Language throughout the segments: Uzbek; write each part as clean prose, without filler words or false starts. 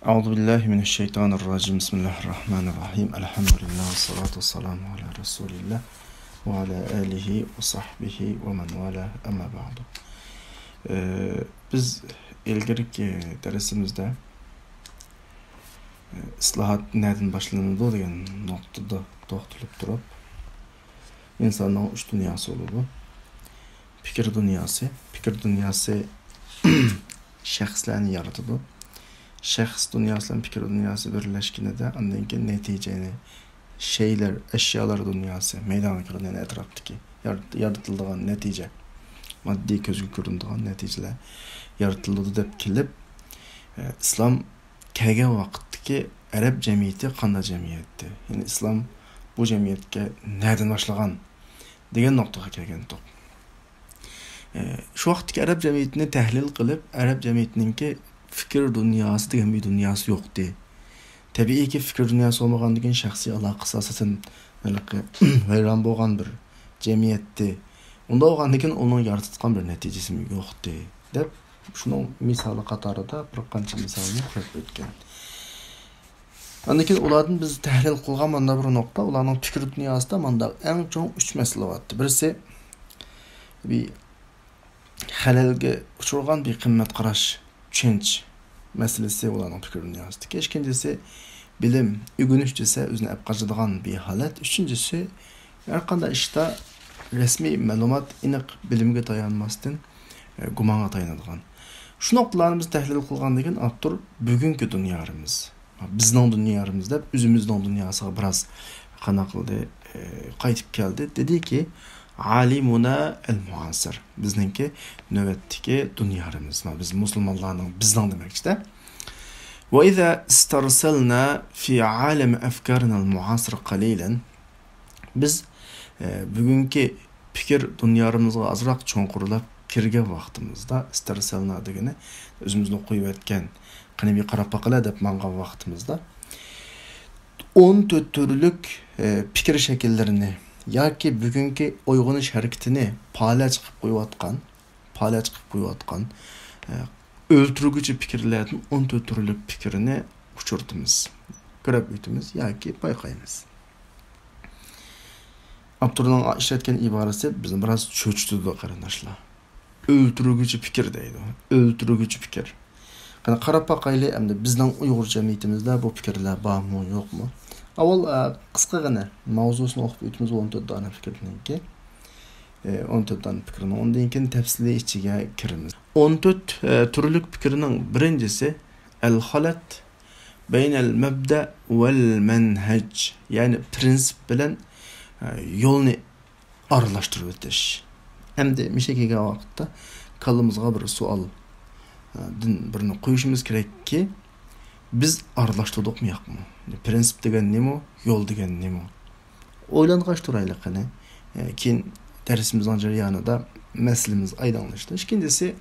Euzu billahi mineşşeytanirracim. Bismillahirrahmanirrahim. Elhamdülillah ve salatu vesselamu ala Resulillah ve ala alihi ve sahbihi ve men vala amma ba'du. Biz ilgirki dersimizde islahat nereden başlandı degan noktada to'xtalib turib, insonning uch dunyosi bo'ladi. Fikr dunyosi shaxslarni yaratadi. Şəxs dünyası ilə fikir dünyası birləşkində ondan keyin nəticəni şeylər, əşyalar dünyası meydana gələn ətrafdakı yaratıldığı nəticə, maddi gözə göründüyü nəticələr yaratıldı deyə kelib, İslam gələn vaxtdakı Ərəb cəmiyyəti qanday cəmiyyətdir? Yəni İslam bu cəmiyyətə nədən başlagan degan nöqtəyə gəlgəndi. Şu vaxtdakı Ərəb cəmiyyətini təhlil qılıb, Ərəb cəmiyyətininki fikir dünyası degan bir dünyası yoktu. Tabii ki fikir dünyası olmagan degan şahsi alaqası asasen hayran bolgan bir cemiyetti. Onda olgan degan onun yaratılgan bir neticesi yoktu. Dep şunun misalı qatarida bir qancha misalni qo'yib o'tgan. Ondan keyin ulardan biz tahlil qilgan mana bir nokta, ularning fikir dünyasida mana eng cho'ng 3 masala bor. Birisi bir halalga uchragan bir qimmat qarash, tushunch meselesi olan fikir dünyasıdır. İkincisi bilim, ügünüşçüse özüne epqacıdığan bir halet. Üçüncüsü her qanday işte resmi malumat iniq bilimge dayanmasdan gumanga dayanadigan. Şu noktalarımızı tahlil qilgan degan avtor bugünkü dünyamız. Bizning dünyamızda özümüzning dünyasıga biraz qana qildi, qaytib keldi. Dedi ki alimuna el-muasir. Bizninki növetdeki dünyamız. Biz Müslümanlarning bizning demek işte. Ve iza istarsalna fi alem afkarina el-muasir qalilan. Biz bugünkü fikir dünyamızga azroq cho'nqurlab kirgan vaqtimizda istarsalna degani özümüzni qo'yib o'tgan, qani bir qarab baqala deb mangan vaqtimizda 14 türlük fikir şekillerini yoki bugünkü uyg'unish harakatini palaj qilib qo'yayotgan o'ltirguvchi fikrlarning 14 turlik fikrini uchirtimiz, ko'rib o'timiz yoki payqaymiz. Abdurning ishlatgan iborasi bizni biroz cho'chitdi qarindoshlar. O'ltirguvchi fikr deydi. O'ltirguvchi fikr. Qani qarab baqayli, endi bizning Uyg'ur jamiyatimizda bu fikrlar bormi, yo'qmi? Avval qisqagina mavzusini o'qib o'timiz 14 dona fikrninki. 14 dona fikrini ondan keyin tafsili ichiga kiramiz. 14 turlik fikrining birincisi el-halat beynel mabda vel manhaj. Yani prinsip bilan yo'lni aralashtirib o'tish. Endi mishakiga vaqtda qalbimizga bir savol birini qo'yishimiz kerakki, biz aralashtirdikmi yo'qmi? Prinsip degan nima, yo'l degan nima? O'ylangaч turaylik qani. Keyin dersimizin jarayonida masalamiz aydınlaştı. İkincisi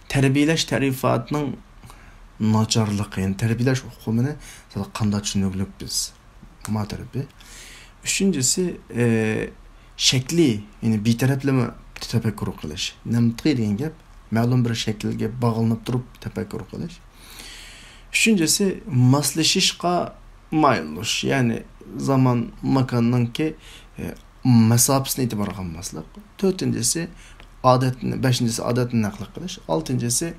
tarbiyalash tarifatining nacharligi, yani tarbiyalash uqumini qanday tushunaylik biz? Matarbi. Üçüncüsü şekli, yani bir taraflama tefekkür qilish. Namtqi degan gap, ma'lum bir shaklga bog'lanib turib tefekkür qilish. Üçüncüsü maslashishga maylish, yani zaman makonninki mesafesini itibar qilmaslik. Dördüncüsü adetini, beşincisi adetini naql qilish. Altıncısı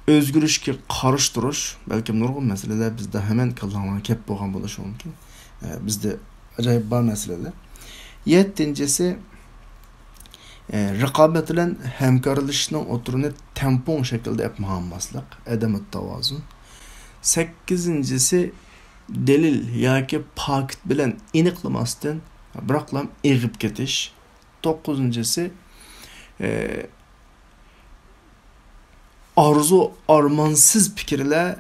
özgürlükke qarshi turish. Belki nurg'un masalalar bizda hemen kallangan kep bo'lgan bo'lishi mumkin. Bizde acayip bor masalalar. Yettincisi raqobat bilan hamkorlashishning o'tirini tampon shaklda yapmamaslik, adamat tavozun. Sakkizincisi delil yoki paket bilan aniqlamasdan bıraklam eğip ketish. Dokuzuncusu arzu armansız fikirler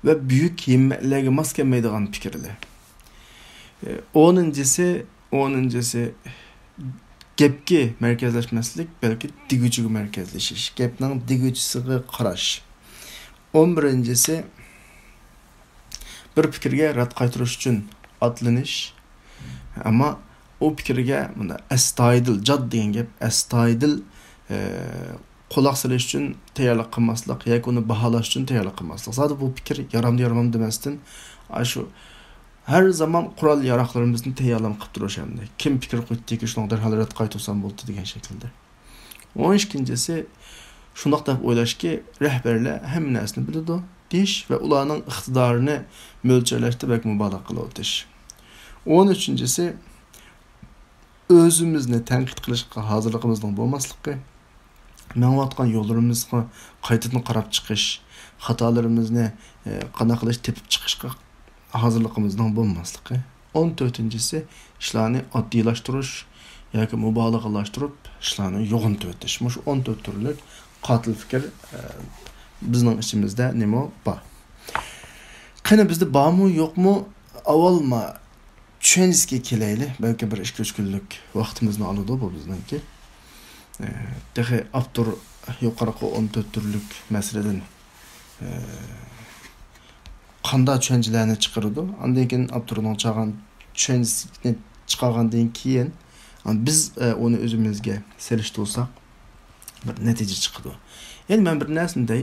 ve büyük himmetlerge mas kelmaydigan fikirler. Onuncusu gapga merkezleşmeslik, belki digücüge merkezleşiş. Gapning digücüsiga qarash. 11-si bir fikirga rad qaytarish uchun atlanish. Ama o fikirga bunda astoydil, jad degan gap, astoydil quloq solish uchun tayyorlik qilmaslik yoki uni baholash uchun tayyorlik qilmaslik. Zaten bu fikr yaramdi yaramam demasdan shu her zaman qurol yaroqlarimizni tayyorlam qilib turish hamda kim fikr qo'ydiki shunday darhol qaytarsam bo'ldi degan shaklda. 12-si shundoq deb o'ylashki, rahbarlar hamma narsani biladi deyish va ularning iqtidorini mo'ljalashda bak mubolag'a qilib o'tish. 13-si o'zimizni tanqid qilishga hozirligimizning bo'lmasligi, menayotgan yo'llarimizga qaytadan qarab chiqish, xatolarimizni qanday qilish tepib chiqishga hazırlığımızdan bo'lmasligi. 14-si ishlarni oddiylashtirish yoki mubolag'alashtirib ishlarni yo'g'intib o'tish. Mush 14 turlik qotil fikr bizning ichimizda nima bor. Qani bizda bormi yo'qmi? Avvalma tushunishga kelayli. Balki bir 2-3 kunlik vaqtimizni oladi bu bizningki. Dexe avtor yuqoriqi 14 turlik masaladan qanday tushunchalarni chiqaradi. Undan keyin avtorning chaqan tushunchasini chiqargandan keyin biz uni o'zimizga selishtirsak bir natija chiqadi. Endi men bir narsaday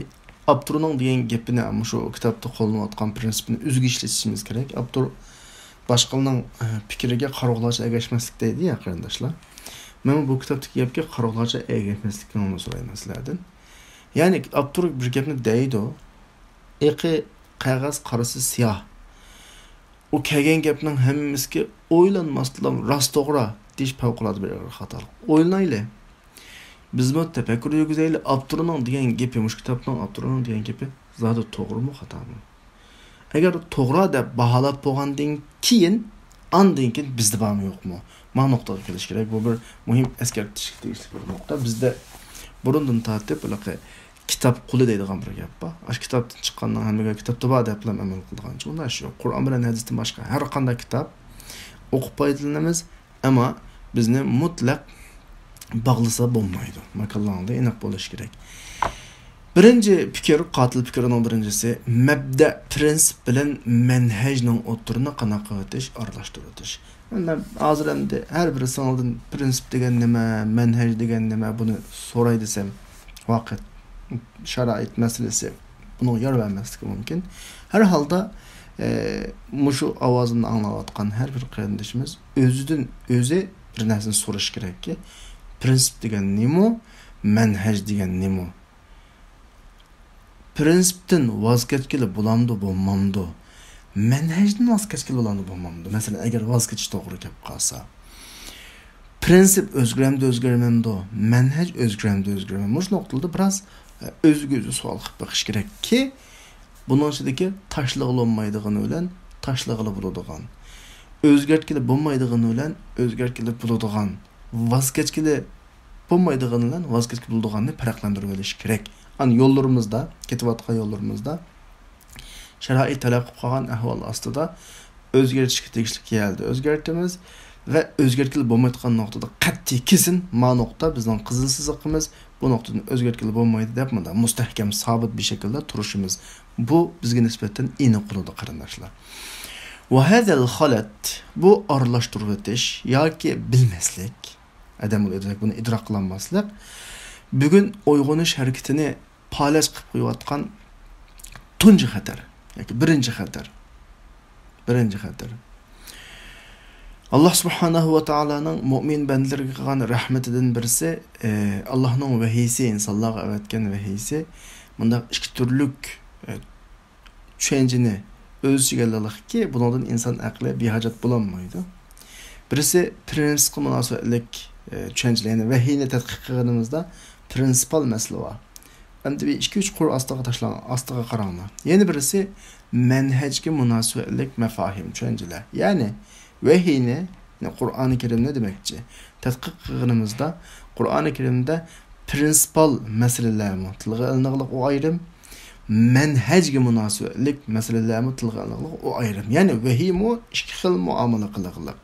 avtorning degan gapini shu kitobda qo'llanayotgan prinsipini o'zga ishlatishimiz kerak. Avtor boshqalarning fikriga qaroqlarcha ergashmaslik deydi ya qarindoshlar. Men bu kitobdagi gapga qaroqlarcha ergashmaslikni so'rayman sizlardan. Ya'ni avtor bir gapni deydi, qog'oz qarasi siyah. O kelgan gapning hammasiga o'ylanmasdan rost to'g'ri deyish favqulodda bir xatolik. O'ylanayli. Biz bu tafakkur yurgizayli, avtorning degan gapi, mush kitobning avtorining degan gapi zodi to'g'rimi, xatomi? Agar to'g'ri deb baholab bo'lgandan keyin, andan keyin bizda bormi yo'qmi? Mana nuqtaga kelish kerak. Bu bir muhim eskartish tegishli bir nuqta. Bizda burundan tortib kitap quli deydigan bir gap bor. Ash kitobdan chiqqandan hammaga kitobda bor deb amal qilgancha unda shu Qur'on bilan hadisdan boshqa har qanday kitob o'qib foydalanamiz, ammo bizni mutlaq bog'lasa bo'lmaydi. Makallarda aniq bo'lish kerak. Birinchi fikr, qotil fikrining birinchisi mabda prinsip bilan manhajning o'tirini qanaqa o'tish, aralashtirib. Mana hozir endi har bir sanaldan prinsip degan nima, manhaj degan nima buni so'ray desam, vaqt şarait meselesi bunu yer vermesligi mümkün. Her halda mushu ovozini anglayotgan her bir qarindoshimiz o'zidan o'zi bir narsani so'rash kerakki, prinsip degan nima, manhaj degan nima? Prinsipdan voz kechgili bo'lamdi, bo'lmamdi. Manhajdan voz kechgili bo'lamdi, bo'lmamdi. Masalan, agar voz kechish to'g'ri kelib qolsa, prinsip o'zgarmamdi, manhaj o'zgarmamdi. Mush nuqtada biroz özgü sual qilib baqish kerakki, bunun ichidagi tashlag'ilmaydigan bilan tashlag'ili bo'ladigan, o'zgartkili bo'lmaydigan bilan o'zgartkili bo'ladigan, voz kechgili bo'lmaydigan bilan voz kechgili bo'ladiganni farqlantirib olish kerak. Ani yo'llarimizda, ketayotgan yo'llarimizda sharoit talab qilib qolgan ahvol ostida o'zgartishga tegishli keldi. O'zgartimiz ve özgürlükli bo'lmaydigan noktada qat'iy kesin ma nokta bizning qizil chiziqimiz, bu noktadan o'zgartili bo'lmaydi deb mana mustahkam sabit bir şekilde turishimiz. Bu bizga nisbatan aniq bo'ladi qarindoshlar. Va hadal xalat bu aralashtirib o'tish yoki bilmaslik, adam o'zak buni idrok qilmaslik bugun uyg'onish harakatini palash qilib qo'yayotgan tunji xatar yoki birinchi xatar. Allah subhanahu wa ta'ala'nın mu'min bendilerine qilgan rahmetidan birisi Allah'ның vahiysi, insanlarga avatgan vahiysi bunda ikki turlik tushunchani o'z ichiga olganki, bundan inson aqli behojat bo'lolmaydi. Birisi prinsipga munosabatlik tushunchalarni vahiyni tadqiq qilganimizda prinsipal masala bor. Endi 2-3 qur ostiga qaranglar. Yana birisi manhajga munosabatlik mafahim tushunchalar. Ya'ni vahiyni, Qur'oni Karim ne demekçi? Tadqiq qilganimizda Qur'oni Karimda prinsipal masalalarni tilga olinganlik o ayrım, manhajga munosabatlik masalalarni tilga olinganlik o ayrım. Ya'ni vahiy mu ikki xil muomala qilganlik.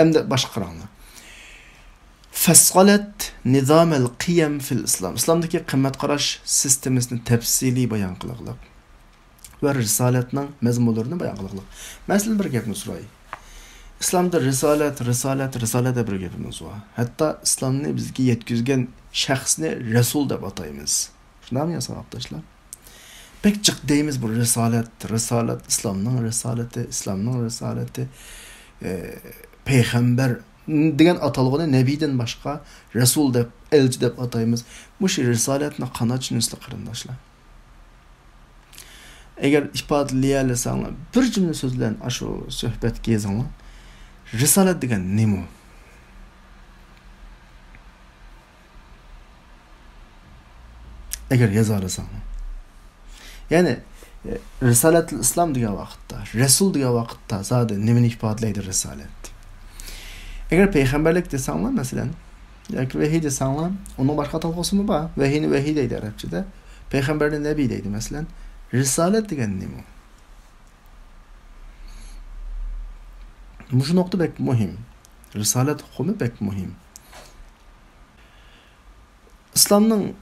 Endi boshqa qaranglar. Fassalat nizam al-qiyam fil Islam. İslamdaki qimmat qarash sistemasini tafsiliy bayon qilganlik. Ve risaletning mazmunlarini bayon qilganlik. Masalan bir gapni so'ray. İslamda risolat deb bir gapimiz var. Hatto islomni bizga yetkazgan shaxsni rasul deb ataymiz. Shundaymi sababdoshlar? Pek jiq deymiz bu risolat, islomning risolati, payg'ambar degan atalg'ini nabiydan boshqa rasul deb, elchi deb ataymiz. Bu risolatni qanday tushunasizlar qarindoshlar? Agar ifodalaysanglar, bir jumla so'z bilan shu suhbatga yozinglar. Risolat degan nima? Agar yoza olsanglar. Ya'ni risolatul islom degan vaqtda, rasul degan vaqtda zodi nimani ifodalaydi risolat? Agar payg'ambarlik desanglar, masalan, yoki vahiy desanglar, uning boshqa atalg'usimi bor? Vahiyni vahiy deydi arabchada. Payg'ambarni nabiy deydi, masalan. Risolat degan nima? Bu nokta pek muhim. Risolat hukmi pek muhim. İslamning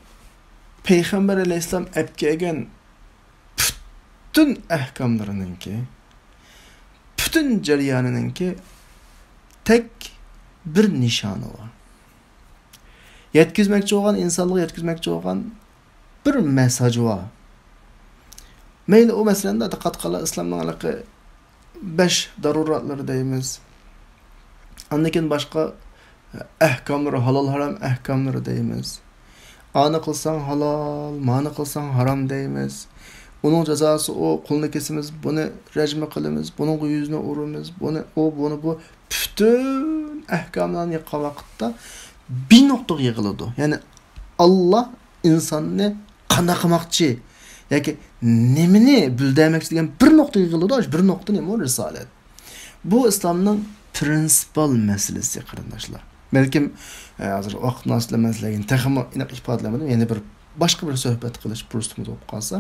payg'ambar alayhissalom olib kelgan bütün ahkomlarininki, bütün jarayonininki tek bir nishoni var. Yetkazmoqchi bo'lgan insonlarga yetkazmoqchi bo'lgan bir mesaj var. Mayli o meselende diqqat qila islomning alaqi 5 daruratları deymiz. Andan başqa ahkomlari, halol haram ahkomlari deymiz. Ani qilsang halol, mani qilsang haram deymiz. Onun cezası o, qulni kesimiz, buni rajma qilamiz, buning yuzini uramiz, buni bu bütün ahkomlarni yig'gan vaqtda bir nuqtaga yig'iladi. Ya'ni Allah insonni qanday qilmoqchi yoki nimani bildirmoqchi degan bir nuqtaga yig'iladi. Bir nuqta nima? Risolat. Bu islomning prinsipal masalasi qarindoshlar. Balkim hozir vaqt naslamazligini texmo aniq ifodalamadim. Yana bir boshqa bir suhbat qilish fursatimiz bo'lib qolsa,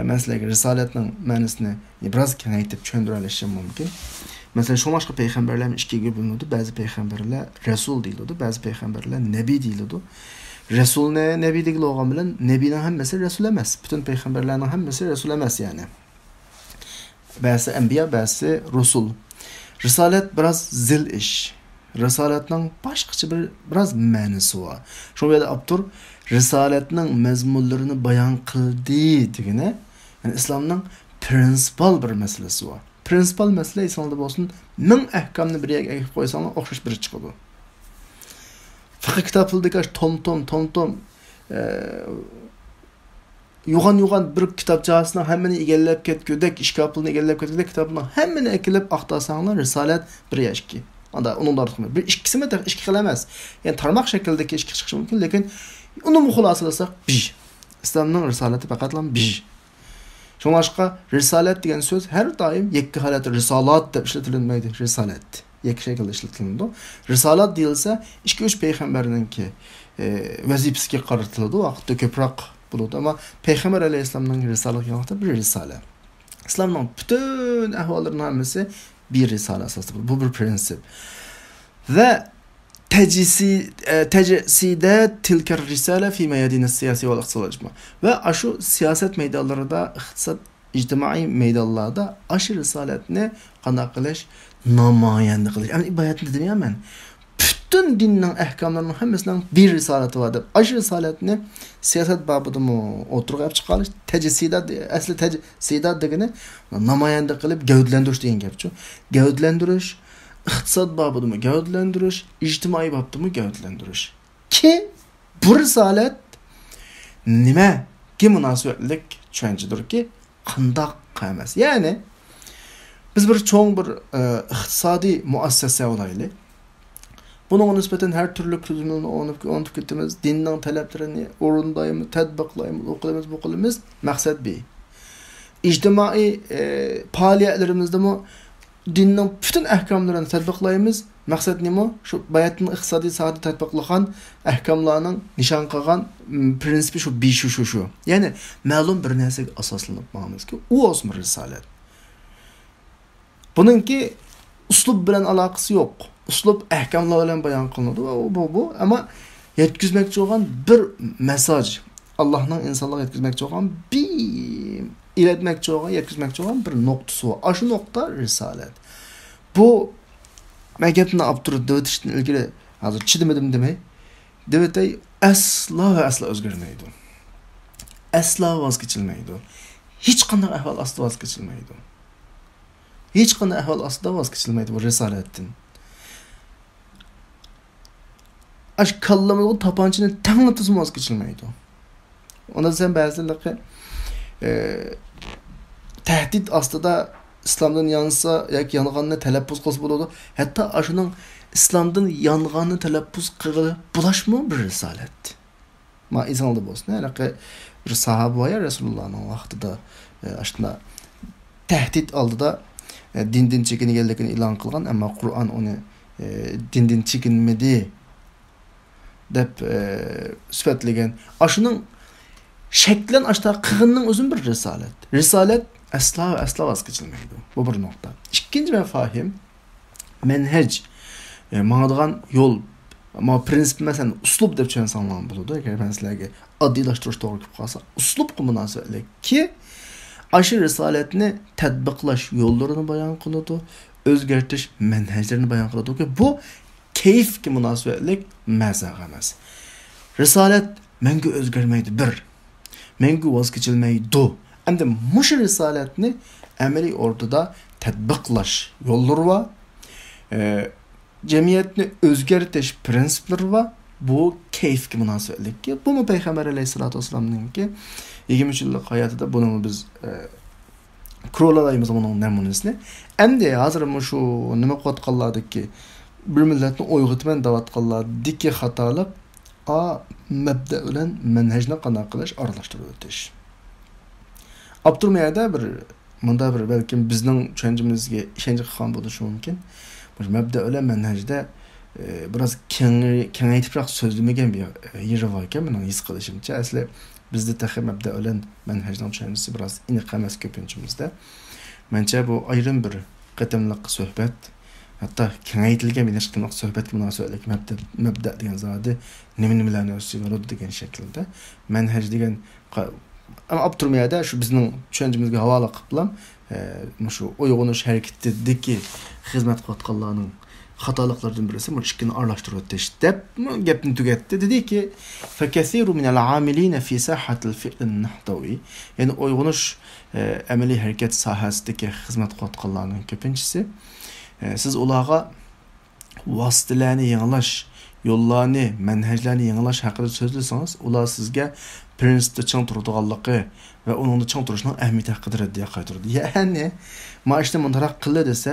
men sizlarga risolatning ma'nosini biroz kengaytirib tushuntira olishim mumkin. Mesela şu başka peygamberler ikiye bölünüyordu. Bazı peygamberler Resul deyildi, bazı peygamberler Nebi deyildi. Resul ne, Nebi deyildi olan bilen Nebi'nin hemmesi Resul emez. Bütün peygamberlerin hemmesi Resul emez yani. Bazı enbiya, bazı Resul. Risalet biraz zil iş. Risaletning başqacha biraz ma'nosi var. Şu yerda Abdur risaletning mazmunlarini bayon qildi degani, yani islomning prinsipal bir masalasi var. Prinsipal mesele İslam'da olsun, min ahkamını bir yere koysanlar okşaş biri çıkıyor. Fıkıh kitaplığı tom yuğan bir kitapçasına hemini egellep ketgüdek, işkaplığını egellep ketgüdek kitabını hemini ekilip aktarsanlar risalet bir yaşki. Anda onun da artık bir işkisi mi de işki kılamaz. Yani tarmak şekildeki işki çıkışı mümkün, lakin onu muhulasılasak bir. İslam'ın risaleti fakat lan bir. Şuna başqa risalet degan söz her daim yekki halatda risalat deb ishlatilmaydi. Risalet yekki şekilde ishlatiladi. Risalat deyilsa 2-3 payg'ambarninki vazifasiga qaratiladi, vaqtda ko'proq bo'ladi. Ama payg'ambar alayhissalomning risalati vaqtda bir risala. İslamning bütün ahvollarining hammasi bir risala asosida. Bu bir prinsip. Ve tecesside tilkar risale fi meyadin siyasi ve iqtisadi ve aşı siyaset meydanlarında, iqtisad, ictimai meydanlarda aşı risaletini qanday qilish, namoyanda qilish. Yani ibodatni demaman. Bütün dinning ahkomlarining hammasining bir risalati var deb. Aşı risaletini siyaset babidimi o'tirib chiqarish, tejsida asli tejsida degani namoyanda qilib gavdlantirish degan gapchu. Gavdlantirish iqtisod babidimi gavdlantirish, ijtimoiy babidimi gavdlantirish. Ki bu risolat nimaga munosabatlik tushunchadir ki qandoq qilamiz. Ya'ni biz bir cho'ng bir iqtisodiy muassasa olaylik. Bunun nisbeten her türlü tuzumunu onub ketimiz, dinning talablarini o'rindaymiz, tatbiqlaymiz, o'qiymiz, bu qilamiz. Maqsad bu. İctimai faaliyetlerimizde mi dinning bütün ahkomlarini tatbiqlaymiz. Maqsad nima? Shu bayatning iqtisodiy sohada tatbiqlagan ahkomlarning nishon qilgan prinsipi shu. Ya'ni ma'lum bir narsaga asoslanib qolamiz-ki, u o'smir risolat. Buningki uslub bilan aloqasi yo'q. Uslub ahkomlar bilan bayon qilinadi va bu ama yetkazmoqchi bo'lgan bir mesaj, Allohning insonlarga yetkazmoqchi bo'lgan yetkazmoqchi bo'lgan bir nuqtasi var. Shu nuqta risolat. Bu men gapni olib turib devitishdan ilgari hozir chidamadim demay devetay aslo va aslo o'zgarmaydi. Aslo voz kechilmaydi. Hech qanday ahvol ostida voz kechilmaydi. Hech qanday ahvol ostida voz kechilmaydi bu risolatdan. Aş kallamı tapançını tanıtısı voz kechilmaydi. Ona sen ba'zilarga tahdid ostida islomdan yansa yoki yonganini talaffuz qilsa bo'ladi. Hatto ashuning islomdan yonganini talaffuz qilib bulashmi bir risolat. Ma izonda bo'lsin. Halaqa bir sahoba var Resulullah'ning vaqtida ashuna tahdid oldida dindan chekinganligini e'lon qilgan, ammo Qur'on uni dindan chekinmadi deb sifatlagan. Ashuning shaklan ashta qig'inning o'zin bir risolat. Risolat asla voz kechilmaydi. Bu bir nokta. İkinci mefahim menhej mağadigan yol ama prinsip mesela uslub deb tushunsanlar bo'ladi. Agar men sizlarga oddiylashtirish to'g'ri kelib qolsa, uslubga munosabatli ki aşı risolatni tatbiqlash yo'llarini bayon qiladi, o'zgartirish manhajlarini bayon qiladi ki bu keyfga munosabatli mazaq emas. Risolat menga o'zgarmaydi bir. Menga voz kechilmaydi. Endi mush risolatni amaliy o'rtada tatbiqlash yo'llari va jamiyatni o'zgartirish prinsiplari va bu keyfga munosabatlikki bu payg'ambar alayhisolatu vasallamninki 23 yillik hayotida buni biz ko'ralaymiz buning namunasini. Endi hozir shu nima qilayotganlardiki bir millatni uyg'otman deyotganlardiki xatolik mabda bilan manhajni qanday qilish aralashtirib o'tish. Abdurmayada bir bunda bir balkim bizning tushunchimizga ishonch qilgan bo'lishi mumkin. Bu mabda bilan manhajda biraz kengaytiproq so'zlamagan bir yeri bor ekan mening his qilishimcha. Asli bizda taxi mabda bilan manhajning tushunchasi biraz aniq emas ko'pinchimizda. Mencha bu ayrim bir qatimliq suhbat, hatto kengaytirilgan bir nashqliq suhbatga munosabatli mabda degan zodi nima-nimalarni o'stiradi degan shaklda manhaj degan ama Abdurmayada şu bizning tushunchimizga havola qilib shu uyg'onish harakatidagi xizmat qilayotganlarning xatoliklardan birisi bu ikkini aralashtirib o'tish deb gapni tugatdi. Dediki fakasiru min al-amilin fi sahhat al-fi'l an-nahdawi, ya'ni uyg'onish amaliy harakat sohasidagi xizmat qilayotganlarning ko'pinchisi siz ularga vositalarni yangilash, yo'llarni, manhajlarni yangilash haqida so'zlasangiz, ular sizga prinsipda chang turadiganligi va uning chang turishining ahamiyati haqida raddiya qaytaradi. Ya'ni mashta muntaraq qildi desa,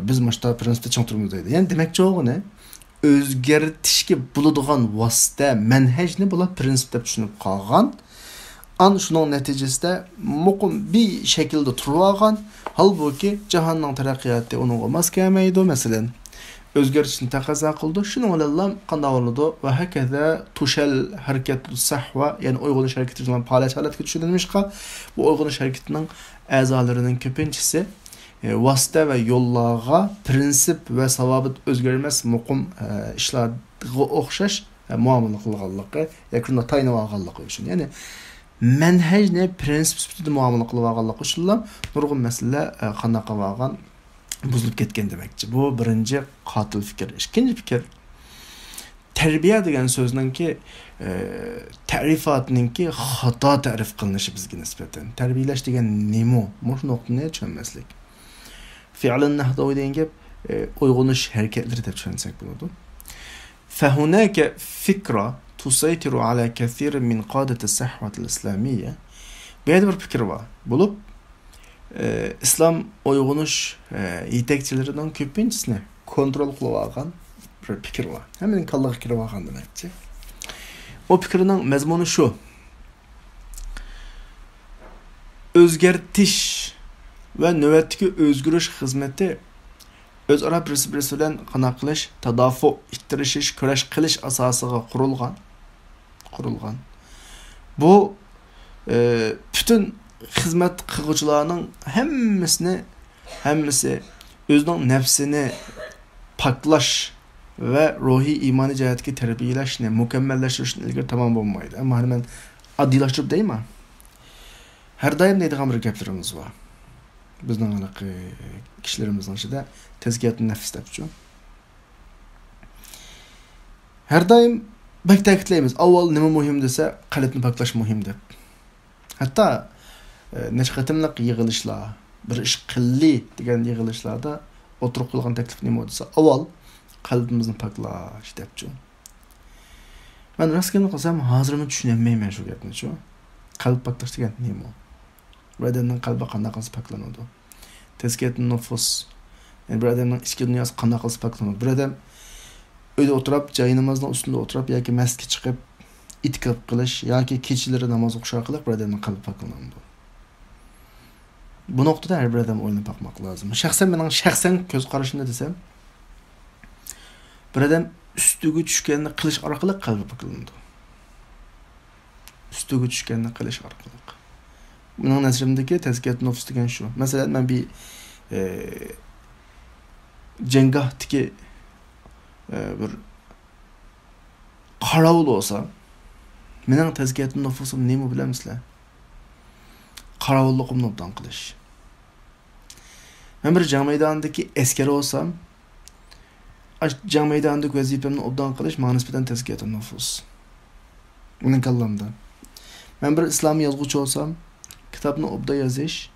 biz mashta prinsipda chang turmaymiz deydi. Ya'ni demakchi o'g'ini o'zgartishga bo'ladigan vosita, manhajni bular prinsip deb tushunib qolgan. An şunun neticesinde muqim bir şekilde turvagan, halbuki jahonning taraqqiyoti uningga mos kelmaydi. Masalan, o'zgarishni taqozo qildi. Shuning bilan qanday bo'ladi va hakaza tushal harakatu sahva, ya'ni uyg'onish harakatining faoliyat holatiga tushunilmishqa, bu uyg'onish harakatining a'zolarining ko'pinchisi vosita va yo'llarga prinsip va savobit o'zgarmas muqim ishlarga o'xshash muomala qilganligi, yakunda tayinib olganligi uchun. Ya'ni manhajni prinsip sifatida muomala qilib olganligi uchun nurg'un masala qanday qilgan buzilib ketgan demakchi. Bu birinchi qotil fikr. Ikkinchi fikr tarbiya degan so'zningki ta'rifatninki xato ta'rif qilinishi bizga nisbatan. Tarbiyalash degan nima? Mush nuqtani tushunmaslik. Fi'lun nahdawi degan gap uyg'onish harakatlari deb tushunsak bo'ladi. Fahunaka fikra tusaytiru ala kathir min qadati as-sahwat al-islamiyya. Böyle bir fikir var. Bulup İslam uyg'onish yetakchilarining ko'pinchisini kontrol qilib olgan bir fikr var. Hemen kallaga kirib olgan demakchi. O fikrining mazmuni shu. O'zgartish va navbatdagi o'zgarish xizmati o'zaro birisi bilan qanday qilish, tadafu, ittirishish, kurash qilish asosiga qurilgan. Bu bütün xizmat qiluvchilarning hammasi o'zining nafsini paklash va ruhiy iymoniy jihatga tarbiyalashni mukammallashtirishni ilgari tamom bo'lmaydi. Ammo men oddiylashtırib deyman. Har doim deydigan bir gaplarimiz bor. Bizning aniq kishilarimizning ichida tezkiyatni nafs deb Her daim bek ta'kidlaymiz. Avval nima muhim desa, qalbni paklash muhim deb. Hatta necha qatimliq yig'ilishlar, bir ish qilli degan yig'ilishlarda o'tirib qo'ygan taklif nima desa, avval qalbimizni paklash debchi. Men rostgina qilsam, hozirmi tushunmayman shu gapni shu. Qalb paklash degan nima? Bir odamning qalbi qanday qilsa paklanadi? Tezkiyatun nufus. Yani bir odamning ichki dunyosi qanday qilsa paklanadi? Bir odam uyda o'tirib, joy namozning ustida o'tirib yoki masjidga chiqib itikaf qilish yoki kechalari namoz o'qish orqali bir odamning qalbi paklanadi. Bu noktada her bir adam o'ylab bakmak lazım. Şahsen ko'z qarashimda desem, bir adam üstüge tushganni qilish orqali qalbi paklanadi. Üstüge tushganni qilish orqali. Mening nazarimdagi tezkiyat nufus degan shu. Masalan, men bir cengahdagi bir qarovul olsa, mening tezkiyat nufusim nima bilamsizlar? Qarovulligimni obdan qilish. Men bir jang maydonidagi askar olsam, jang maydonidagi vazifamni obdan qilish ma'ni nisbatan tezkiyat nufus. Mening kallamda. Men bir islomiy yozuvchi olsam, kitobni obda yozish,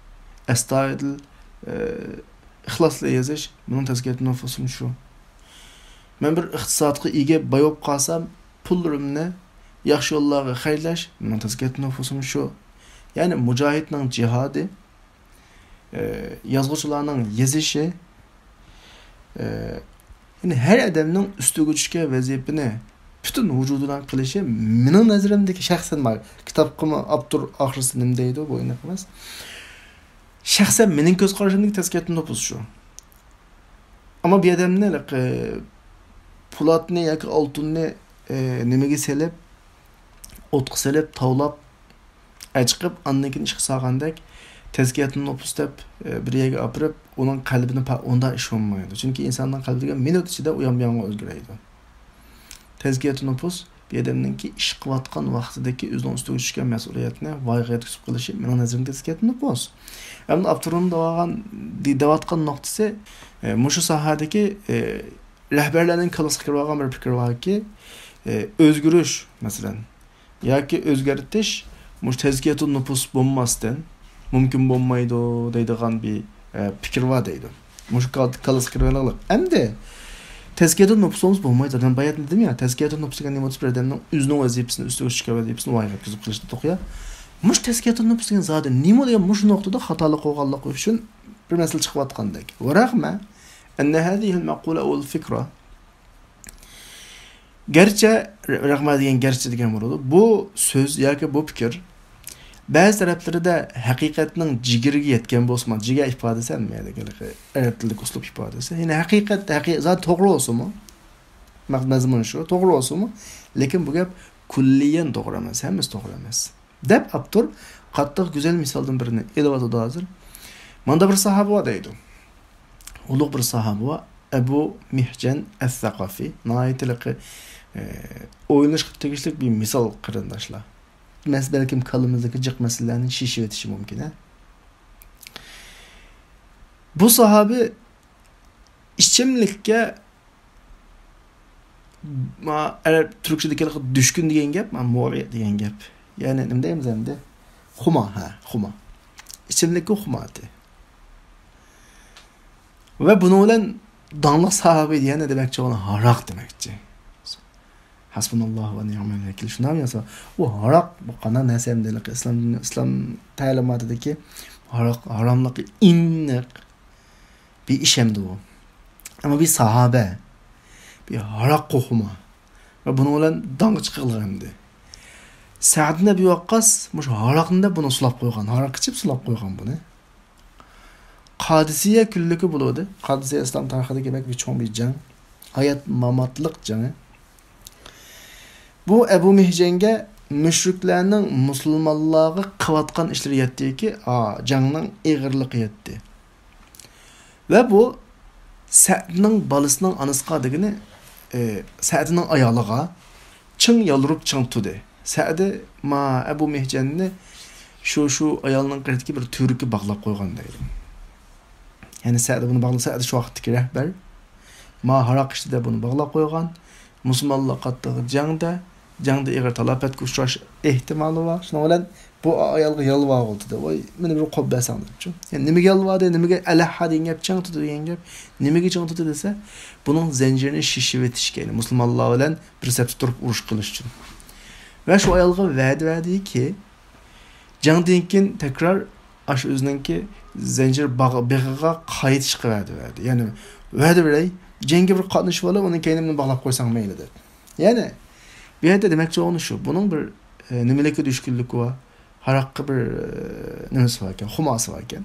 astoydil, ixlosli yozish mening tezkiyat nufusim shu. Men bir iqtisodga ega boyib qolsam, pullarimni yaxshi yo'llarga xayrlash mening tezkiyat nufusim shu. Yani mujohidning jihadi, yazg'uvchilarning yozishi, yani her adamning ustiga tushgan vazifani butun vujudidan qilishi mening nazarimdagi shaxsan kitobqimi Abdur oxirisi nima deydi bu aniq emas. Shaxsan mening ko'z qarashimdagi tezkiyat nufus shu. Ama bir odamni pulatni yoki oltinni nimaga selib, o'tqa selib, tavlab chiqib, andan keyin ishga solgandek tezkiyatni nufus deb bir yerga opirib, uning qalbini undan ish olmaydi. Chunki insonning qalbiga minut ichida u ham o'zgaradi. Tezkiyatni nufus bir odamningki ish qilayotgan vaqtidagi o'zining ustiga tushgan mas'uliyatni voyaga yetkazib qilishi mening nazarimda tezkiyatni nufus. Endi avtorning deyotgan nuqtasi mushu sohadagi rahbarlarning kalasiga kirib olgan bir fikr borki, o'zgarish masalan yoki o'zgartish mush tezkiyatun nufus bo'lmasdan mumkin bo'lmaydi deydigan bir fikr var deydi. Mush kalasiga kirib olgan. Endi tezkiyatun nufusumuz bo'lmaydi. Ben bayat dedim ya, tezkiyatun nufus degan nima o'tib adamning o'zining vazifasini ustiga tushgan vazifasini voyaga yetkazib qilishni to'qiya. Mush tezkiyatun nufus degan zodi nima degan mush nuqtada xatolik qilganlik uchun bir masala chiqayotgandek. Va rahma anna hadhihi al-maqula aw al-fikra gerçi rahma degan gerçi degan bo'ladi. Bu so'z yoki bu fikr ba'zi taraflarida haqiqatning jigiriga yetgan bo'lsa, jigar ifodasi emas, arab tilidagi uslub ifodasi. Ya'ni haqiqat zot to'g'ri bo'lsa-mu? Mazmun shu, to'g'ri bo'lsa-mu? Lekin bu gap kulliyan to'g'ri emas, hammasi to'g'ri emas. Deb Abdur qattiq go'zal misoldan birini elayotdi hozir. Manda bir sahoba deydi. Ulug' bir sahoba Abu Mihjan as-Saqafi, naytiliqi o'ylash tegishli bir misol qarindoshlar. Mes belki kalımızdaki cık meselelerinin şişi ötüşü mümkün. Bu sahabi içimlikке Türkçedeki düşkün diyen gap, muaviyet diyen gap. Yani ne deyimiz hem de? Huma. İçimlikki humatı. Ve bunu olan danlıq sahabi diyen ne demekçi ona harak demekçi. Hasbunallah ve ni'mel vekil. Şuna mı yazsa? O harak bu kana nesemdelik İslam talimatındaki haramlık innek bir işemdi o. Ama bir sahabe bir harak kokuma ve bunu olan dangı çıkılır hemdi. Sa'd ibn Waqqas muş harakında bunu sulap koygan. Harak içip sulap koygan bunu. Kadisiye küllükü buluyordu. Kadisiye İslam tarihindeki demek bir çoğun bir can. Hayat mamatlık canı. Bu Ebu Mihjen'ge müşriklerinin musulmanlığı kıvatkan işleri yetti ki canının eğirliği yetti. Ve bu Sa'd'nin balısının anısqa degini Sa'd'nin ayalığa çın yalırıp çın tudu. Sa'd Ebu Mihjen'ni şu ayalının qırtiki bir türkü bağlap koygan deydi. Yani Sa'd bunu bağlı, Sa'd şu vaxtdaki rəhbər harak işte de bunu bağlap koygan. musulmonlar qattiq jangda ig'ir talafotga uchrash ehtimoli bor. Shuning bilan bu ayolga yalvordi. Voy, meni bir qo'b bersang debchi. Yani nimaga yalvordi, nimaga alaha degan gap, chang tutdi degan gap, nimaga chang tutdi desa, buning zanjirini shishib etishga, yani musulmonlar bilan bir safda turib urush qilish uchun. Va shu ayolga va'dadiki, jangdan keyin tekrar ash o'zininki zanjir bag'iga qaytishga va'da berdi. Ya'ni va'da beray, jangga bir qatnashib olib, uni keyin meni bog'lab qo'ysang mayli dedi. Ya'ni bu yerda demakchi o'g'ni shu. Buning bir nimalikka dushkunligi va haraqqa bir nimasi bor ekan, xumosi bor ekan.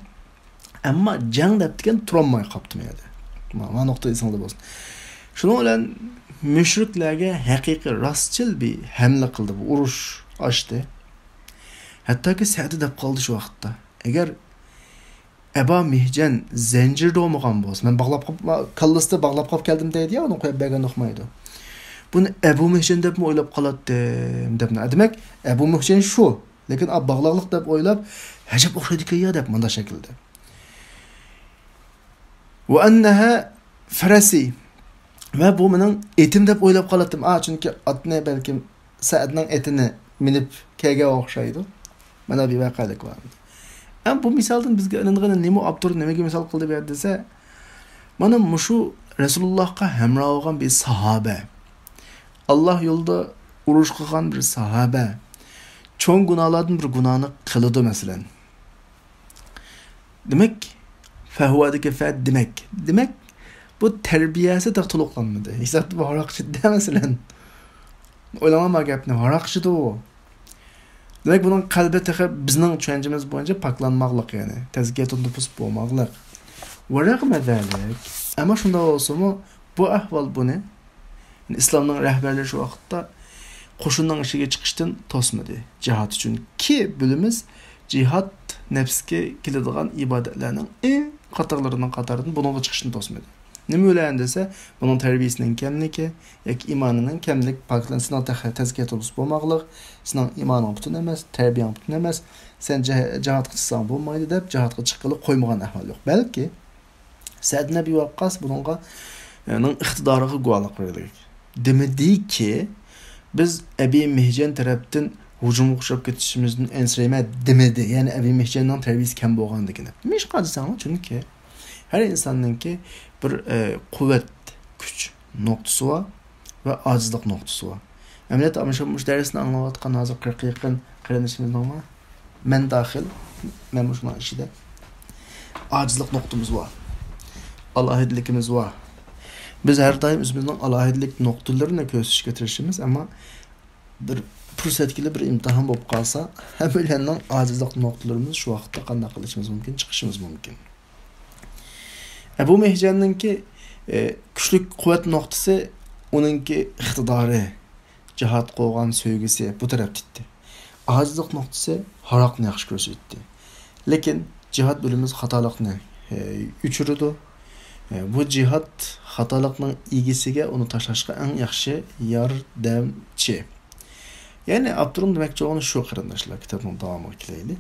Ammo jang debdigan turolmay qopti meyda. Mana nuqta esingda bo'lsin. Shuning bilan mushriklarga haqiqiy rostchil bir hamla qildi, bu urush ochdi. Hattoki Sa'd deb qoldi shu vaqtda. Agar Aba Mihjan zanjirda olmagan bo'lsa, men bog'lab kallasida bog'lab qolib keldim deydi ya, uni qo'yib bergan o'xmaydi. Buni Abu Mihjan deb o'ylab qoladi deb. Demak, Abu Mihjan shu, lekin bog'liqlik deb o'ylab, hajab o'xshaydi-ku ya deb mana shaklda. Va annaha farasi. Va bu mening etim deb o'ylab qoladim. Chunki otni balkim Sa'dning etini minib kelga o'xshaydi. Mana bir vaqalik bor. Bu misoldan bizga ilingan nima Abdur nimaga misol qildi bu desa, mana mushu Rasulullohga hamroh bo'lgan bir sahoba. Allah yo'lda urush qilgan bir sahoba. Cho'ng gunohlardan bir gunohni qildi masalan. Demak, fahuadika fa demak bu tarbiyasi to'liqlanmadi. Hisobda varoqchi masalan. O'ylamagan gapni varoqchi u. Demek bunun kalbi tıkı bizning tushunchamiz bo'yicha poklanmoqlik, yani tazkiyatun nufus bo'lmoqlik. Va rag'm zalik, ama shunda bo'lsa-mu bu ahvol buni islomning rahbarlari shu vaqtda qo'shinning ishiga chiqishdan to'smadi jihad uchun. Ki bilimiz jihad nafsga keladigan ibodatlarning eng qatorlaridan bunga chiqishdan to'smadi. Nima o'ylayman desa, bunun tarbiyasining kamligi yoki iymonining kamlik, poklanishning tazkiyat bo'lmoqlik, sening imoning butun emas, tarbiyang butun emas, sen jihad qilsang bo'lmaydi deb jihadga chiqib qo'ymagan ahvol yo'q. Balki Sa'd ibn Abi Waqqas bunga iqtidoriga guvohlik berdi. Demediki biz Abi Mihjan tarafdan hujumga uchrab ketishimizdan ensirayma demedi. Ya'ni Abi Mihjanning tarbiyasi kam bo'lganligini. Mish qadisang, chunki her insanınki bir kuvvet, güç noktası var ve acizlik noktası var. Emniyet amışılmış dersini anlavatkan hazır 40 yakın kredisimiz normal. Men dahil, men şuna işide. Acizlik noktamız var. Allahidlikimiz var. Biz her daim özümüzün Allahidlik noktalarına köşüş getirişimiz ama bir fırsatgili bir imtihan bulup kalsa hem öylenden acizlik noktalarımız şu vakitte qanday qilishimiz mümkün, çıkışımız mümkün. Bu Mihjanninki kuchli quvvat noqtasi uningki iqtidori, jihad qo'ygan sevgisi bu taraf tutdi. Ajizlik noqtasi haroqni yaxshi ko'rsatdi. Lekin jihad bilimiz xatolikni uchirdi. Bu jihad xatolikning egisiga uni tashlashga eng yaxshi yordamchi. Ya'ni Abdurum demakchi o'g'ni shu qarindoshlar kitobning davomiga kelaylik.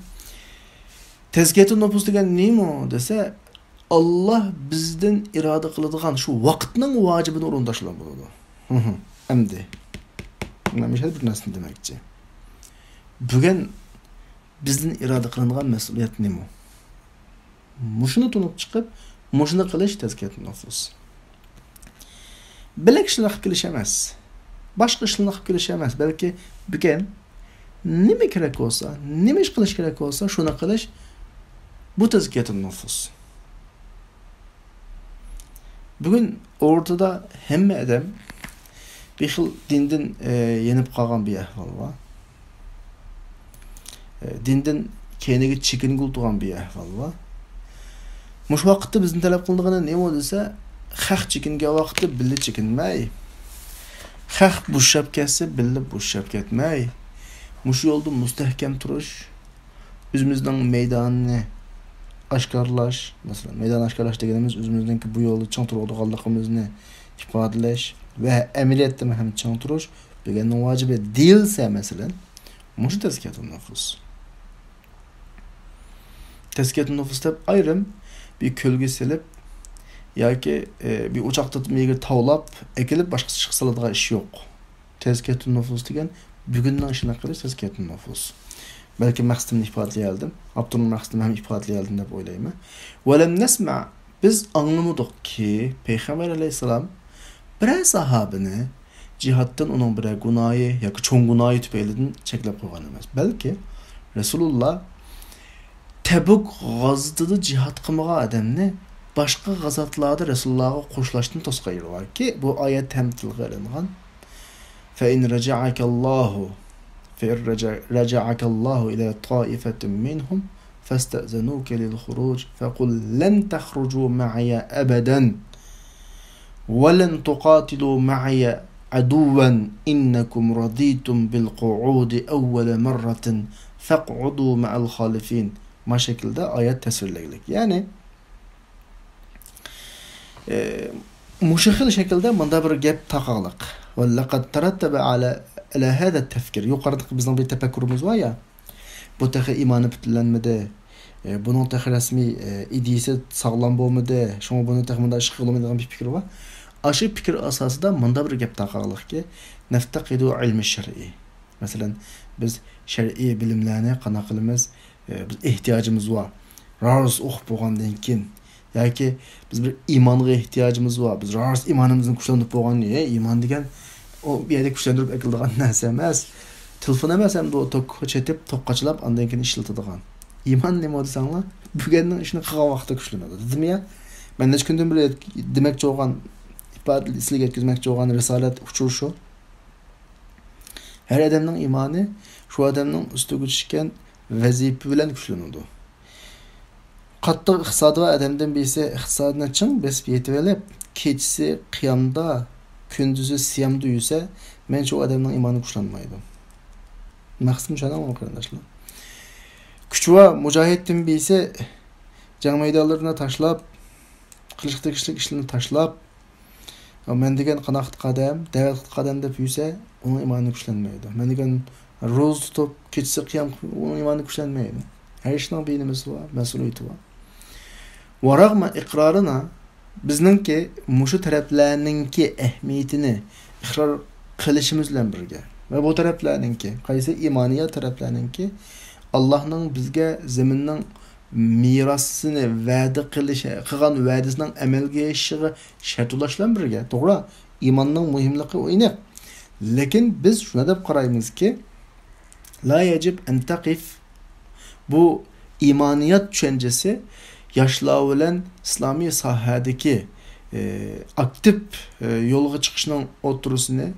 Tazkiyatun nufus degan nima desa, Allah bizden irade qiladigan şu vaqtning vacibini o'rindoshlar bo'ladi. Endi. Nima bir narsani demakchi. Bugun bizden irade qilingan mas'uliyat nima? Mushuni tunib chiqib, mushuni qilish tazkiyatun nufus. Bilak ishlar qilib kelish emas. Boshqa ishlarni qilib kelish emas, balki bugun nima kerak bo'lsa, nima ish qilish kerak bo'lsa, shuni qilish bu tazkiyatun nufus. Bugün ortada hamma adam bir xil dindan yenib qolgan bir ahvol bor. Dindan keyiniga chekingul turgan bir ahvol bor. Mush vaqtda bizning talab qilindigani nima desa, haq chekingan vaqtda billa chekinmay. Haq bushab ketsa billa bushab ketmay. Mush yo'lda mustahkam turish, o'zimizning maydonini aşkarlaş, mesela meydan aşkarlaş deganimiz o'zimizdagi bu yo'lda chang turadiganligimizni ifodalash va amaliyotda ham chang turish deganning vajibi deyilsa, masalan, mush tazkiyatun nufus. Tazkiyatun nufus deb ayrim bir ko'lga silib, yoki bir uçakta mega tavlab, ekilib boshqa chiqib saladigan ish yo'q. Tezkiyatun nufus degan bugunning ishini qilish tezkiyatun nufus. Belki maqsadimni ifodaladim. Abdurrahman maqsadimni ham ifodaladim deb o'ylayman. Valam nasma biz anglamadik ki Peygamber aleyhisselam bir sahabini cihattan onun bir günahı yoki çoğun günahı tüpeylidən çeklep qo'ygan emas. Belki Resulullah Tebuk g'azotida cihat qilmagan odamni boshqa g'azotlarda Resulullahga qo'shilishdan to'sqayirlar ki bu oyat tamtilga qilingan. Fa in raja'akallahu رجعك الله إلى طائفة منهم فاستأذنوك للخروج فقل لن تخرجوا معي أبدا ولن تقاتلوا معي عدوا إنكم رضيتم بالقعود أول مرة فاقعدوا مع الخالفين ما شكل ده آيات تسير لك يعني مشخل شكل ده من دبر جاب تقالق ولقد ترتب على هذا التفكير yuqorida bizning bir tafakkurimiz var ya bu taxi imoni bütünlenmedi bunun taxi rasmi ideyasi sağlam bo'lmadi şunu bunu taxi munda ish qilmaydigan bir fikr var aşı fikir asasida munda bir gap taqaliq ki naftaqidu ilmi shar'i masalan biz shar'iy bilimlarni qana qilamiz biz ehtiyojimiz var rars o'qib bo'lgandan keyin yoki biz bir imonga ehtiyojimiz var biz rars imonimizni kuchlanib bo'lgan iymon degan o bir yerde kuchlantirib ekildigan narsa emas. Telefon emas ham tok chetib, toqqachilab, andan keyin ishlatadigan. Iymon nima desanglar, bugunning ishini qilgan vaqtda kuchlanadi. Dedim ya, men necha kundan beri demoqchi bo'lgan ifoda sizga yetkazmoqchi bo'lgan risolat uchur shu. Har odamning iymoni shu odamning ustiga tushgan vazifa bilan kuchlanadi. Qattiq iqtisodi va odamdan bilsa, iqtisodni ching besib yetib olib, kechasi qiyomda gündüzü siyamda yürse, men şu adamın imanı kuşlanmaydı. Maqsadim şuna mı kardeşler? Küçüva mücahittin bilse, can meydanlarına taşlap, kılıçlık işlerini taşlap, men degen qanaqat qadam, davet qadam deb yürse, onun imanı kuşlanmaydı. Men degen roz tutup, keçisi qiyam, onun imanı kuşlanmaydı. Her işin beynimiz var, mesuliyeti var. Varagma iqrarına, bizningki mushu taraflarningki ahamiyatini iqror qilishimiz bilan birga va bu taraflarningki qaysi imoniyat taraflarningki Allohning bizga zaminning merosini va'da qilgan va'dasining amalga oshishiga shart ulash bilan birga to'g'ri iymonning muhimligi o'yni lekin biz shuna deb qaraymizki la yajib an taqif bu imoniyat tushunchasi yaşlar bilan İslami sahadaki aktif yo'lga chiqishning o'tirishini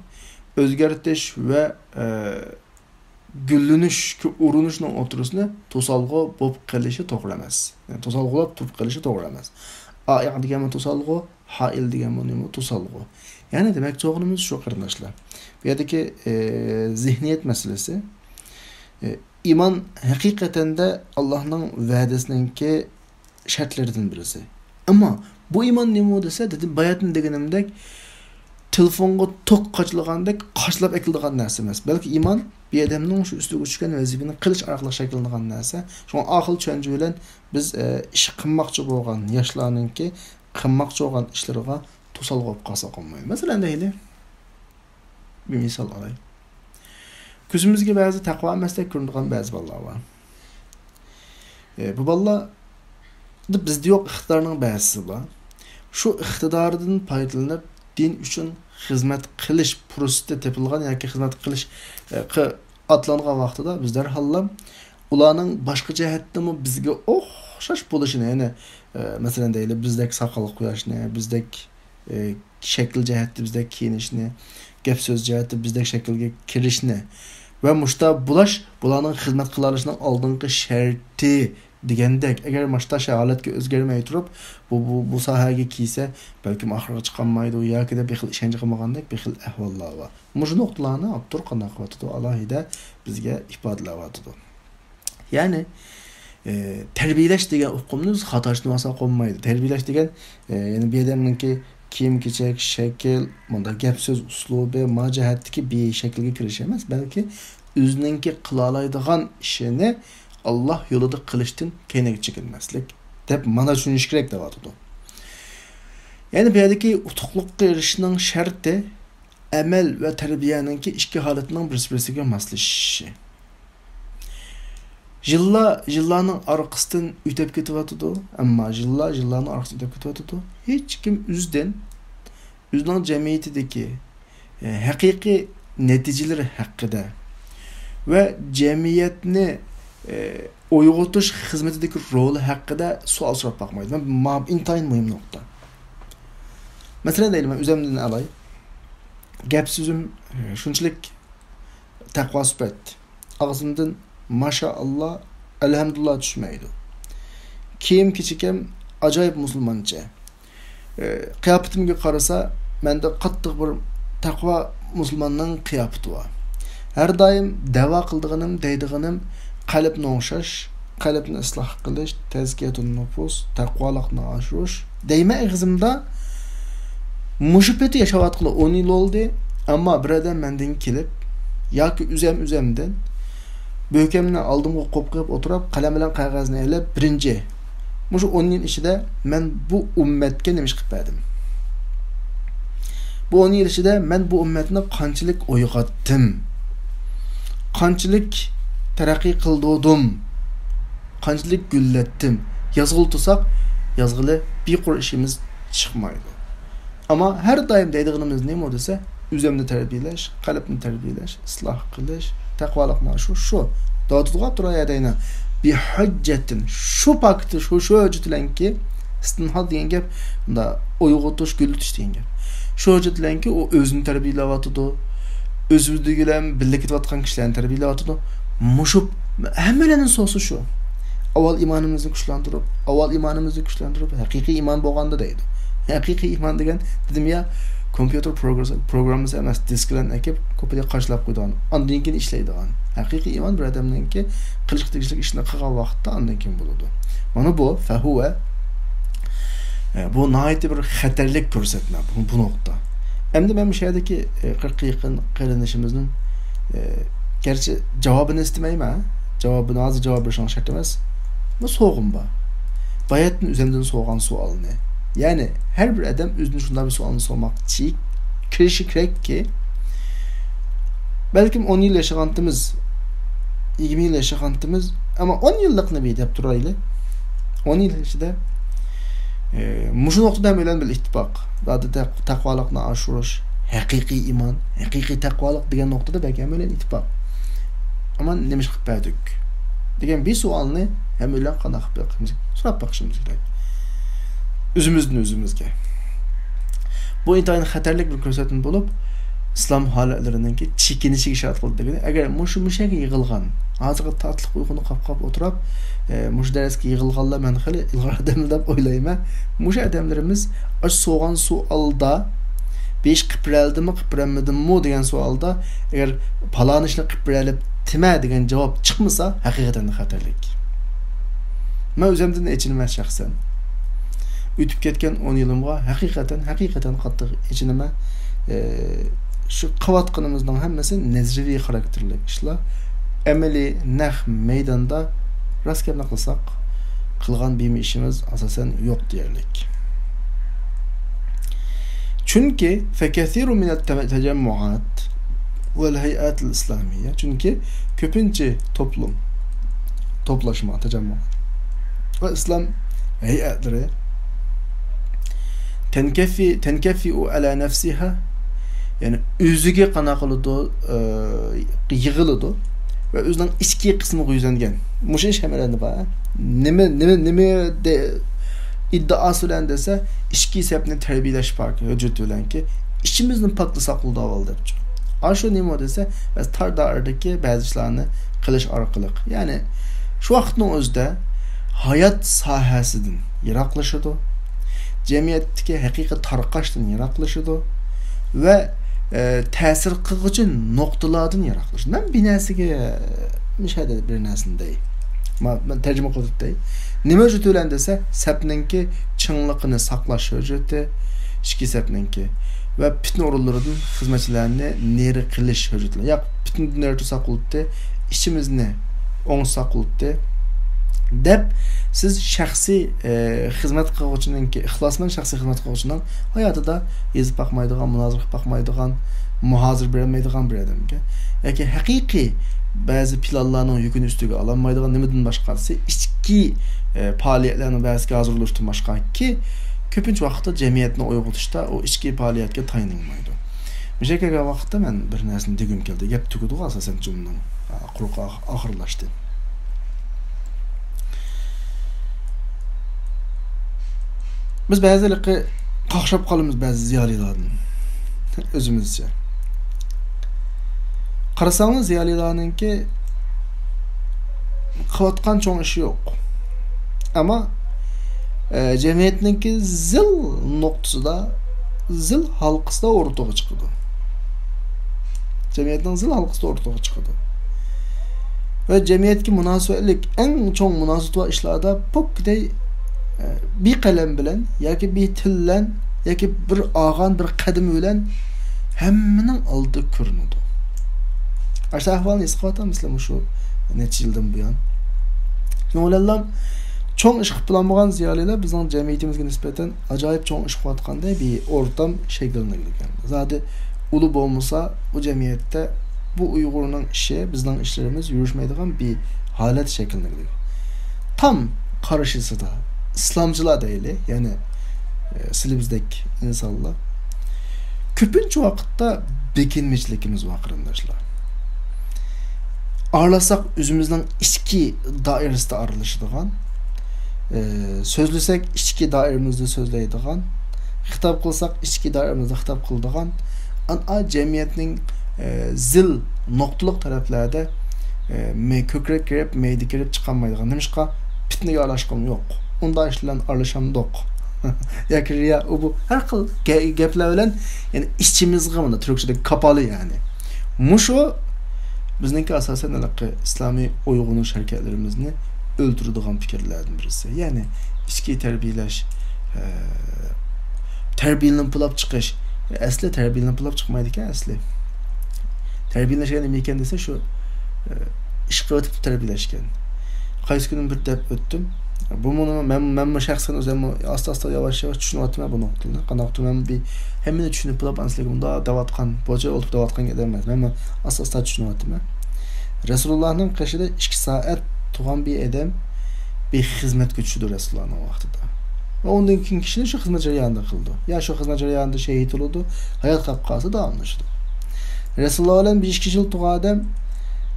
o'zgartish va gullanishga urinishning o'tirishini to'salg'u bo'lib qilishi to'g'ri emas. Yani to'salg'ulab turib qilishi to'g'ri emas. A'iq degan to'salg'u, ha'il degan nima to'salg'u. Yani demak to'g'rimiz shu qarindoshlar. Bu yerdagi zihniyat masalasi iman haqiqatan da Allohning va'dasiningki şartlardan birisi. Ama bu iman nima desa, dedim bayatın deganimdek telefonga tok qaçılgandek qaçlab ekildigan narsa emas. Belki iman bir adamning shu ustiga tushgan vazifani qilish orqali shakllangan narsa. Shunga aql tushuncha bilan biz ish qilmoqchi bo'lgan yoshlarningki qilmoqchi bo'lgan ishlariga to'salg'i bo'lib qolsa qolmaydi. Masalan deyli bir misol olay. Ko'zimizga ba'zi taqvo emasdek ko'rinadigan ba'zi bolalar bor. Bu bolalar bizde yok iqtidarning ba'zisi bor. Shu iqtidordan foydalanib din uchun xizmat qilish fursati tepilgan yoki xizmat qilish atlangan vaqtida bizlar hallam ularning boshqa jihatdan bizga o'xshash bo'lishini, ya'ni masalan deylik bizdek soqol qo'yishni, bizdek shakl jihatda bizdek kiyinishni, gap so'z jihatda bizdek shaklga kirishni va mushta bulash bularning xizmat qila olishining oldingi sharti degandek agar mashtash holatga o'zgarmay turib bu sohaga kiysa balki oxiriga chiqolmaydi yoki da bir xil ishonch qilmagandek bir xil ahvollar bor. Shu nuqtalarni Abdur qanday qilyapti alohida bizga ifodalayapti. Ya'ni tarbiyalash degan uqumni xatoshni olsa qolmaydi. Tarbiyalash degan ya'ni bir odamningki kiyim-kechak, shakl, bunda gap so'z uslubi, majahatdagi bir shaklga kirish emas, balki o'ziningki qila oladigan ishini Allah yolida qilishdan keyinga chekinmaslik deb mana tushunish kerak deyapti. Yani bu yerdeki utuqluqqa erişishning sharti amal va tarbiyaningki ikki holatining bir-biriga moslashishi. Yillarning orqasidan o'tib ketyotidi, ammo yillarning orqasidan o'tib ketyotidi. Hech kim o'zining jamiyatidagi haqiqiy natijalari haqida va jamiyatni uyg'otish xizmatidagi roli haqida savol so'rab bakmaydi. Bu intayin muhim nokta. Mesela deylim, özümden alay. Gap sözüm şunçalik taqva sübət. Ağzımdan maşallah, elhamdülillah düşmeydi. Kiyim kiçikem acayip musulmanca. Kıyafetimge qarasa, mende qattiq bir taqva musulmanның kıyafeti var. Her daim dava qıldığınım, deydiğinım qalbni o'xshash, qalbni isloh qilish, tazkiyatun nufus, taqvolikni oshirish. Deyma ig'zimda mushu peti yaşavatqılı 10 yıl oldu, ama bir adam menden kelip yoki üzemden bökemni aldım qo'yib o'tirib, qalam bilan qog'ozni elib, birinchi mushu 10 yil ichida men bu ummatga nima ish qilib berdim? Bu 10 yil ichida men bu ummatni qanchalik uyg'otdim? Qanchalik taraqqiy qildim? Qanchalik gullatdim? Yazg'il tursak, yazg'ili bir qur ishimiz chiqmaydi. Ama her daim deydiğimiz ne dese, üzemni terbiyeleş, kalbni terbiyeleş, ıslah kılış, takvalıkna şu. Dağıtığa durayadayına bir hüccetin, şu paktı, şu hüccetilen ki, istinhad diyen gep, da oyuğutuş, gülütüş diyen gep. Şu hüccetilen ki, o özünü terbiyelevatıdı, özümüzde gülen, birlik etvatkan kişilerini terbiyelevatıdı. Muşup, hemmelenin sosu şu. Aval imanımızı güçlendirip, hakiki iman boğanda deydi. Haqiqiy iman degan dedim ya, kompüter programımız emas, disklan ekip kopiya qarshilab qo'ygan. Ondan keyin ishlaydigan. Haqiqiy iman bir odamninki qilish tegishli ishni qilgan vaqtda ondan keyin bo'ladi. Mana bu fahuva, bu nihoyatda bir xatarlik ko'rsatma bu nokta. Endi men bu sherdagi 40 yaqin qarinishimizning gerçi javobini istamayman. Javobini hozir javob berishim shart emas. Bu so'g'im bor. Bayatning o'zimdan so'g'an savolni. Yani her bir adam özünü şundan bir sualını sormak için kirişi kirek ki belki 10 yıl yaşagantımız 20 yıl yaşagantımız ama 10 yıllık ne bir deyip duraylı 10 yıl içinde muşu noktadan ölen bir ittifak daha da takvalıkla aşırış hakiki iman hakiki takvalık diyen noktada belki hem ölen ittifak ama nemiş kıpaydık diyen bir sualını hem ölen kanak bakımız sonra bakışımız gerek. Özümüzge. Bu intayin xatarlik bir ko'rsatma bo'lib, islom holatlarininki chekinishiga ishora qildi. Agar mushaga yig'ilgan, hozirgi tatliq uyquni qap o'tirib, mush darsga yig'ilganlar men xili ilg'or odamlar deb o'ylayman. Mush odamlarimiz osh so'g'an savolda 5 qipireldimi, qipirenmedimmi degan savolda agar palon ishni qipirelib tima degan javob chiqmasa, haqiqatan xatarlik. Men o'zimdan echinman shaxsan. Ütüp ketken 10 yılımga hakikaten qattiq ichinime şu qavatqınımızdan hemmesi nezrivi karakterli işler. Emeli neh meydanda rastgele qilsak qilgan bir işimiz asasen yok diyerlik. Çünkü fekathiru min at-tecemmuat vel hay'at al-islamiyye. Çünkü köpünçe toplaşma, tecemmuat ve İslam hay'atları tenkefi'u ala nefsiha yani özüge qana qılıdı, yığılıdı ve özünün içki kısmı yüzlengen. Muş iş hemelendi ba. Nime de iddiası bilen dese içki sepni terbiyeleş parkı hüccet bilen ki içimizin paklı saklı daval depçi. Aşo nime dese ve tardarındaki bazı işlerini kılış arkalık. Yani şu vaktin özde hayat sahasıdın yaraklaşıdı. Cemiyetteki hakiki tarqaşdan yaraklaşıdı ve ta'sir qilg'uchi noktalardan yaraklaşıdı. Ben bir narsaga müşahede bir narsani dey. Ben tercüme qilib dey. Nima uchun to'lan desa, sapninki chinliqini saqlash hujjati, ichki sapninki va fitna o'rinlaridan xizmatchilarni neri qilish hujjati. Yo'q, fitna neri saquldi, ishimizni o'ng saquldi. deb siz shaxsiy xizmat qiluvchininki ixlos bilan shaxsiy xizmat qiluvchining hayotida yezib bakmaydigan, munozara qilib bakmaydigan, muhozir bermaydigan bir odamga yoki haqiqiy ba'zi planlarning yukini ustiga ololmaydigan nimadan boshqasi ichki faoliyatlarni ba'ziga hozirlashdan boshqa ki ko'pincha vaqtda jamiyatni uyg'otishda o ichki faoliyatga tayinlanmaydi. Müşekega vaqtda men bir narsani degim keldi. Gap tugudi asosan jumlaning quruq oxirlashdi. Biz ba'zilarga qaqshab qolamiz ba'zi ziyolilardan. O'zimizcha. Qarasangiz ziyolilarninki qilayotgan cho'ng ishi yo'q. Ama jamiyatninki zil nuqtasida, zil halqasida o'rtaga chiqadi. Jamiyatning zil halqasida o'rtaga chiqadi. Ve jamiyatga munosabatlik eng cho'ng munosabat ishlarda pokday bir qalem bilan yoki bir til bilan yoki bir og'an bir qadim bilan hammaning oldi ko'rinadi. Aşağı ahvalni isqatan mesela şu necha yildan buyon. No'lallam cho'ng ish qilib bo'lmagan ziyolilar bizning jamiyatimizga nisbatan ajoyib cho'ng ish qilayotganday bir o'rtam shakllangan. Zodi ulu bo'lmasa bu jamiyatda bu Uyg'urning ishi, bizning ishlarimiz yurishmaydigan bir holat shakllangan. Tam qarshısida islomchilar deyli, ya'ni sizbizdek insonlar ko'pincha vaqtda bekinmişlikimiz var qarindoshlar. Aralasak özümüzden içki dairesinde aralışıdığan, sözlüsek içki dairemizde sözleydiğan, hitap kılsak içki dairemizde hitap kıldığan, an cemiyetinin zil noktalık taraflarda kökrek girip, meydi girip çıkamaydıgan. Demişka pitneye araşkım yok. Onda işlen aralışam yok. Yakir ya bu her kıl geplerle yani işçimiz gımında Türkçe'de kapalı yani. Muşo bizniki asasen İslami uyg'unish hareketlerimizni öldürüdüğün fikirlerden birisi. Yani içki terbiyeleş, terbiyelenip pulap çıkış. Asli terbiyelenip pulap çıkmaydı ki asli. Terbiyeleşken emiyken dese şu işqi ötüp terbiyeleşken. Qaysi günüm bir dep öttüm. Bu men şahsen özüm asta yavaş düşünüp atma bu noktada. Qanaqtı men bir hemini düşünüp pulap ansligimda davatkan, boca olup davatkan edemez. Men asta düşünüp atma. Resulullah'ın qaşida 2 saat tuğan bir edem bir hizmet güçüdür Resulullah'ın vaxtida. Ve ondan keyin kişini şu hizmet jarayonida qildi. Ya şu hizmet jarayonida şehit oldu, hayat qapqası davamlaşdı. Resulullah bilan 5 yıl tuğan adam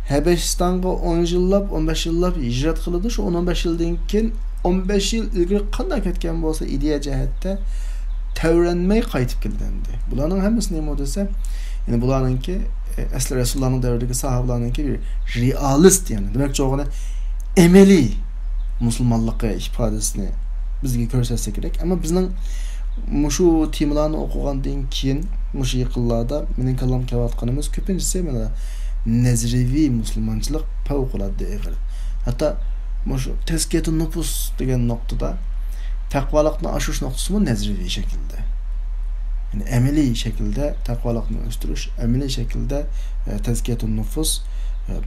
Habeşistan'a 10 yıllab, 15 yıllab hicret qildi. Şu 10-15 yıldan keyin 15 yıl ilgari qanday ketgan bo'lsa ideya jihatda tavranmay qaytib kelgandi. Bularning hammasi nima desa, yani bularninki asli Resulullah'ın devrideki sahabalarınki bir realist yani. Demek çoğuna emeli Müslümanlık'a ifadesini bizge görsetsek gerek. Ama bizden şu temalarını okugandan keyin şu yıllarda mening kalam kelayotganimiz ko'pincha mana nezrevi Müslümanchilik favqulodda ig'ir. Hatta şu tezkiyatun nufus degan noktada taqvolikni ashish noktasi bu nezrevi şekilde. Yani emeli şekilde takvalıkını östürüş, emeli şekilde tezkiyatun nüfus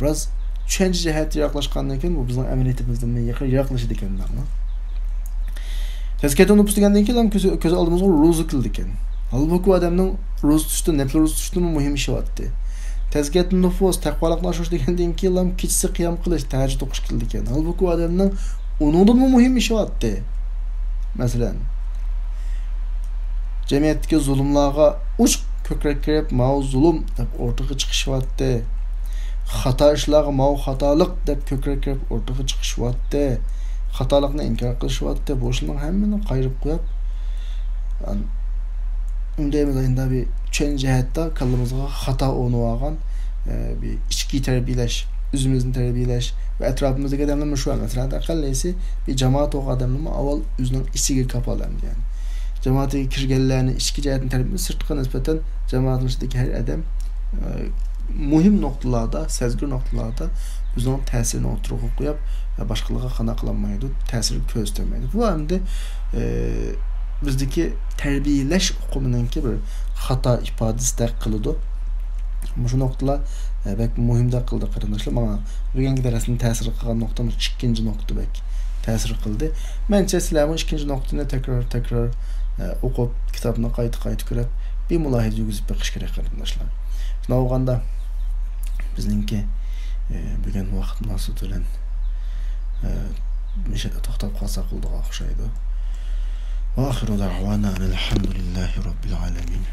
biraz düşünce ciheti yaklaşkandan keyin bu bizim emeliyetimizden yaklaşık ekan ama. Tezkiyatun nüfus degandan keyin ko'z oldimizga ro'za qildi ekan. Halbuki odamning ro'za tutishda, nafl ro'za tutishda muhim ishi bo'pti. Tezkiyatun nüfus taqvalıkni oshish degandan keyin kechasi qiyam qilish, tahajjud o'qish qildi ekan. Halbuki odamning uningdan muhim ishi bo'pti. Masalan, cemiyetdeki zulümlarga uç kökrek girip mao zulüm dep ortaga chiqishyapti. Xato ishlarga mao xatolik deb kökrek girip ortaga chiqishyapti. Xatolikni inkor qilishyapti. Bu ishlarning hammani qayirib qo'yib, undaymiz endi bir tushuncha jihatda kallamizga xato o'rnab olgan bir ichki tarbiyalash, o'zimizni tarbiyalash va atrofimizdagi odamlarni shu masalan aqallaysi bir jamoat odamlarni avval o'zining ichiga kapalanadi yani. Cemaate kirgenlerini, içki cihetini terbiyesi sırtqa nispeten cemaatin içindeki her adam muhim noktalarda, sezgir noktalarda bizden tesirini oturup okuyup ve başkalığa qanaqlanmaydı, tesiri göstermeydi. Bu hem de bizdeki terbiyeleş okumununki bir hata ifadesi de kılıdı. Bu noktalar Bek muhimda qildi qarindoshlar. Mana o'rgangan darsning ta'sir qilgan nuqtamiz ikkinchi nuqta bek ta'sir qildi. Mencha sizlar bu ikkinchi nuqtani takror o'qib, kitobni qayta ko'rib, bir mulohaza yurgizib beqish kerak qarindoshlar. Shuna olganda bizningki bugun vaqt munosabati bilan mishada to'xtab qolsa qildiga o'xshaydi. Va oxiru da'vana alhamdulillahi robbil alamin.